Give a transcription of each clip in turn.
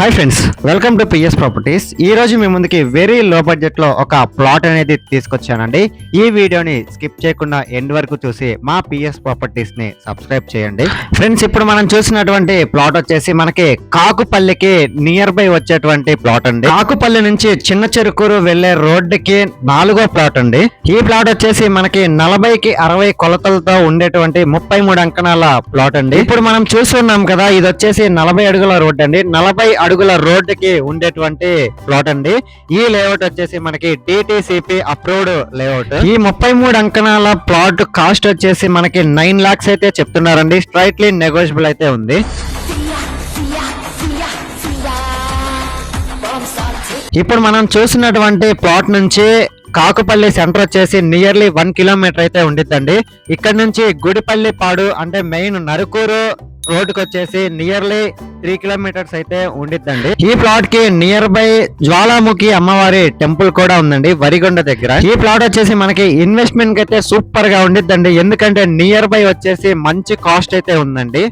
Hi friends, welcome to PS properties. ఈ రోజు మీ ముందుకి వెరీ లో బడ్జెట్ లో ఒక ప్లాట్ అనేది తీసుకొచ్చానండి. ఈ వీడియోని స్కిప్ చేయకుండా ఎండ్ వరకు చూసి మా పిఎస్ ప్రాపర్టీస్ ని సబ్స్క్రైబ్ చేయండి. ఫ్రెండ్స్, ఇప్పుడు మనం చూసినటువంటి ప్లాట్ వచ్చేసి మనకి కాకుపల్లికి నియర్ బై వచ్చేటువంటి ప్లాట్ అండి. కాకుపల్లి నుంచి చిన్న చెరుకూరు వెళ్లే రోడ్డుకి 4వ ప్లాట్ అండి. ఈ ప్లాట్ వచ్చేసి మనకి 40కి 60 కొలతలతో ఉండేటువంటి 33 అంకణాల ప్లాట్ అండి. ఇప్పుడు మనం చూస్తున్నాం కదా, ఇది వచ్చేసి 40 అడుగుల రోడ్ అండి. 40 అడుగుల రోడ్డుకి ఉండేటువంటి ప్లాట్ అండి. ఈ లేఅవుట్ వచ్చేసి మనకి డిటిసిపి అప్రూవ్డ్ లేఅవుట్. ఈ 33 అంకణాల ప్లాట్ కాస్ట్ వచ్చేసి మనకి 9 lakhs అయితే చెప్తున్నారండి. స్ట్రైట్లీ నెగోషియబుల్ అయితే ఉంది. ఇప్పుడు మనం చూసినటువంటి ప్లాట్ నుంచి కాకుపల్లి సెంటర్ వచ్చేసి నియర్లీ 1 కిలోమీటర్ అయితే ఉండిద్దండి. ఇక్కడ నుంచి గుడిపల్లి పాడు అంటే మెయిన్ నరుకూరు రోడ్డుకి వచ్చేసి నియర్లీ 3 కిలోమీటర్స్ అయితే ఉండిద్దండి. ఈ ప్లాట్ కి నియర్ బై జ్వాలాముఖి అమ్మవారి టెంపుల్ కూడా ఉందండి వరిగొండ దగ్గర. ఈ ప్లాట్ వచ్చేసి మనకి ఇన్వెస్ట్మెంట్ కి అయితే సూపర్ గా ఉండిద్దండి. ఎందుకంటే నియర్ బై వచ్చేసి మంచి కాస్ట్ అయితే ఉందండి.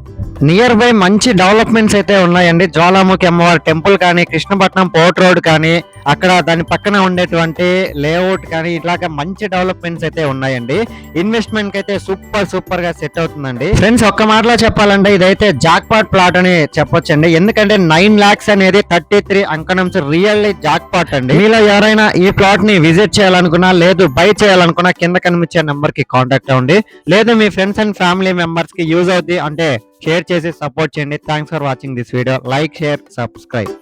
నియర్ బై మంచి డెవలప్మెంట్స్ అయితే ఉన్నాయండి. జ్వాలాముఖి అమ్మవారి టెంపుల్ కానీ, కృష్ణపట్నం పోర్ట్ రోడ్ కానీ, అక్కడ దాని పక్కన ఉండేటువంటి లేఅవుట్ కానీ, ఇట్లాగా మంచి డెవలప్మెంట్స్ అయితే ఉన్నాయండి. ఇన్వెస్ట్మెంట్ కి అయితే సూపర్ గా సెట్ అవుతుందండి. ఫ్రెండ్స్, ఒక్క మాటలో చెప్పాలంటే ఇదైతే జాక్పాట్ ప్లాట్ అని చెప్పొచ్చండి. ఎందుకంటే 9 lakhs అనేది 33 అంకణంస్ రియల్లీ జాక్పాట్ అండి. మీలో ఎవరైనా ఈ ప్లాట్ ని విజిట్ చేయాలనుకున్నా, లేదు బై చేయాలనుకున్నా, కింద కనిపించే నెంబర్ కి కాంటాక్ట్ అవ్వండి. లేదు మీ ఫ్రెండ్స్ అండ్ ఫ్యామిలీ మెంబర్స్ కి యూజ్ అవుద్ది అంటే షేర్ చేసి సపోర్ట్ చేయండి. Thanks for watching this video. Like, share, subscribe.